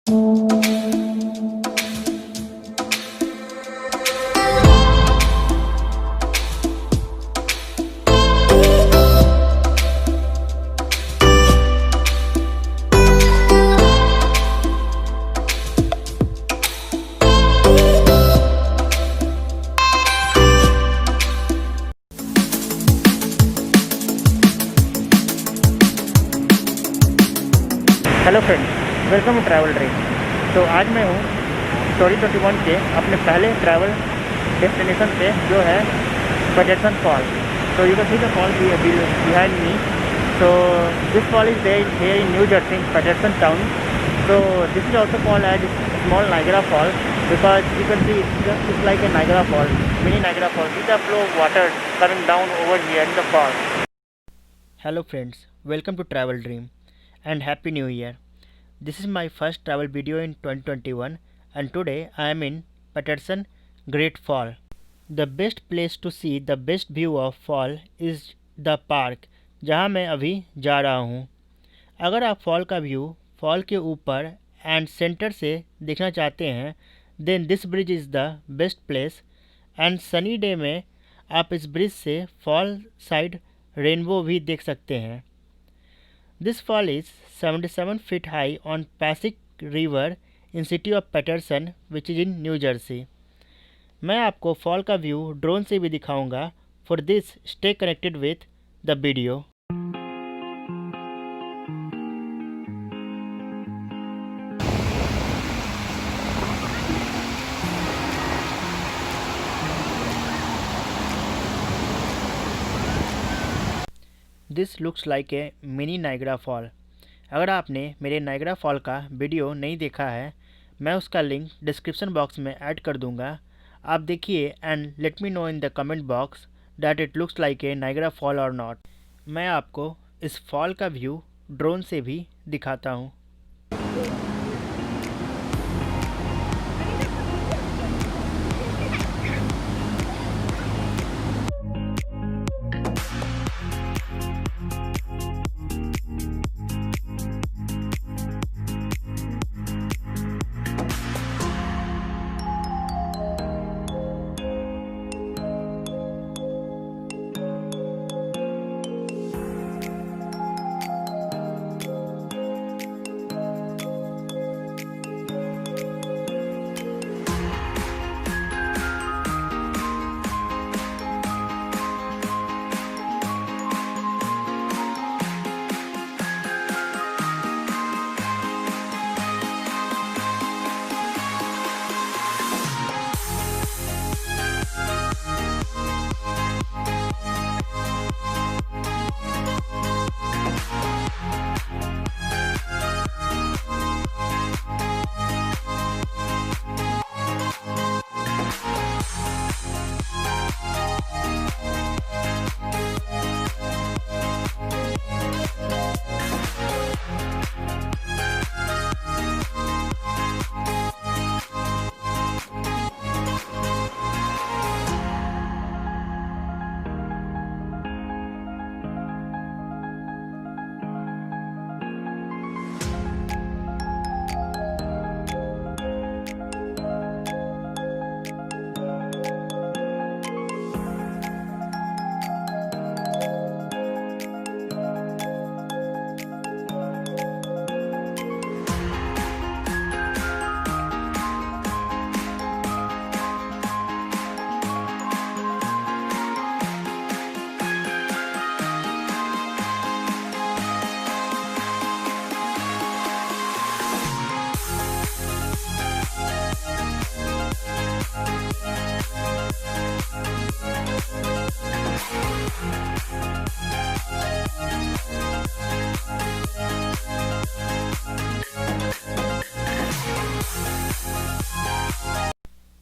Hello friends, welcome to travel dream. तो आज मैं हूँ 2021 के अपने पहले ट्रैवल डेस्टिनेशन पे, जो है पैटरसन फॉल। तो you can see the fall behind me. So this fall is there here in New Jersey, Paterson town. So this is also called as small Niagara Fall because you can see it's like a Niagara Fall, mini Niagara Fall. See the flow of water coming down over here in the fall. Hello friends, welcome to Travel Dream and Happy New Year. This is my first travel video in 2021 and today I am in Paterson Great Fall. The best place to see the best view of fall is the park, जहाँ मैं अभी जा रहा हूँ। अगर आप fall का view fall के ऊपर एंड सेंटर से देखना चाहते हैं then this bridge is the best place. And sunny day में आप इस ब्रिज से फॉल साइड रेनबो भी देख सकते हैं। This fall is 77 feet high on Passaic River in city of Paterson which is in New Jersey. मैं आपको फॉल का व्यू ड्रोन से भी दिखाऊंगा। For this stay connected with the video. This looks like a mini Niagara fall. अगर आपने मेरे Niagara fall का वीडियो नहीं देखा है, मैं उसका लिंक डिस्क्रिप्शन बॉक्स में ऐड कर दूंगा। आप देखिए and let me know in the comment box that it looks like a Niagara fall और नॉट। मैं आपको इस फॉल का व्यू ड्रोन से भी दिखाता हूँ।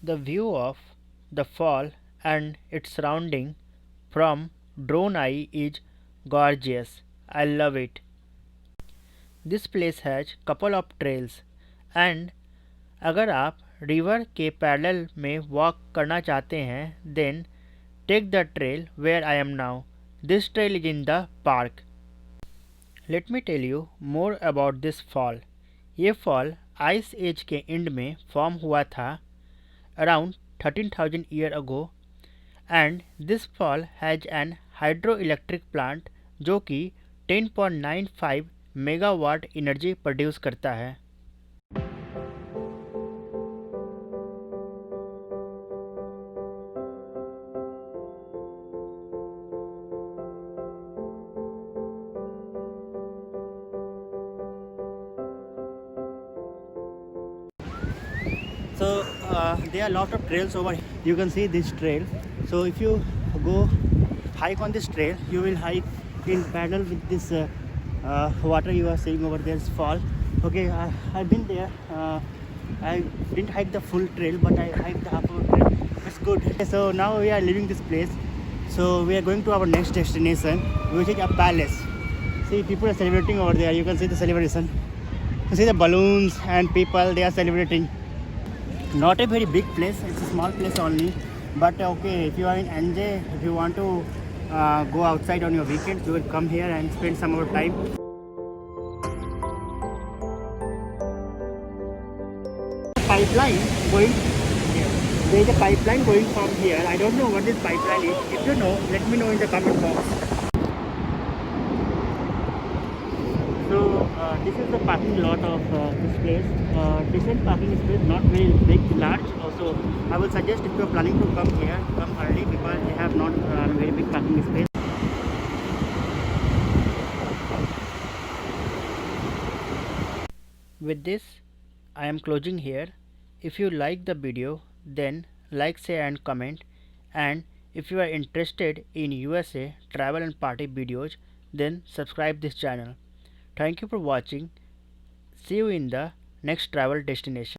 The view of the fall and its surrounding from drone eye is gorgeous. I love it. This place has couple of trails and अगर आप रिवर के पैरेलल में वॉक करना चाहते हैं then take the trail where I am now. This trail is in the park. Let me tell you more about this fall. ये fall ice age के end में फॉर्म हुआ था around 13,000 year ago and this fall has an hydro electric plant जो कि 10.95 megawatt energy produce करता है। So there are a lot of trails over here. You can see this trail. So if you go hike on this trail, you will hike in parallel with this water you are seeing over there is fall. Okay, I've been there. I didn't hike the full trail, but I hiked the half of the trail. It's good. So now we are leaving this place. So we are going to our next destination, which is a palace. See, people are celebrating over there. You can see the celebration. You see the balloons and people, they are celebrating. Not a very big place, it's a small place only, but okay, if you are in NJ, if you want to go outside on your weekends, you will come here and spend some more time. Pipeline going here. There is a pipeline going from here. I don't know what this pipeline is. If you know, let me know in the comment box. So this is the parking lot of this place. Decent parking space, not very big, large. Also, I will suggest if you are planning to come here, come early because they have not very big parking space. With this, I am closing here. If you like the video, then like, share and comment. And if you are interested in USA travel and party videos, then subscribe this channel. Thank you for watching. See you in the next travel destination.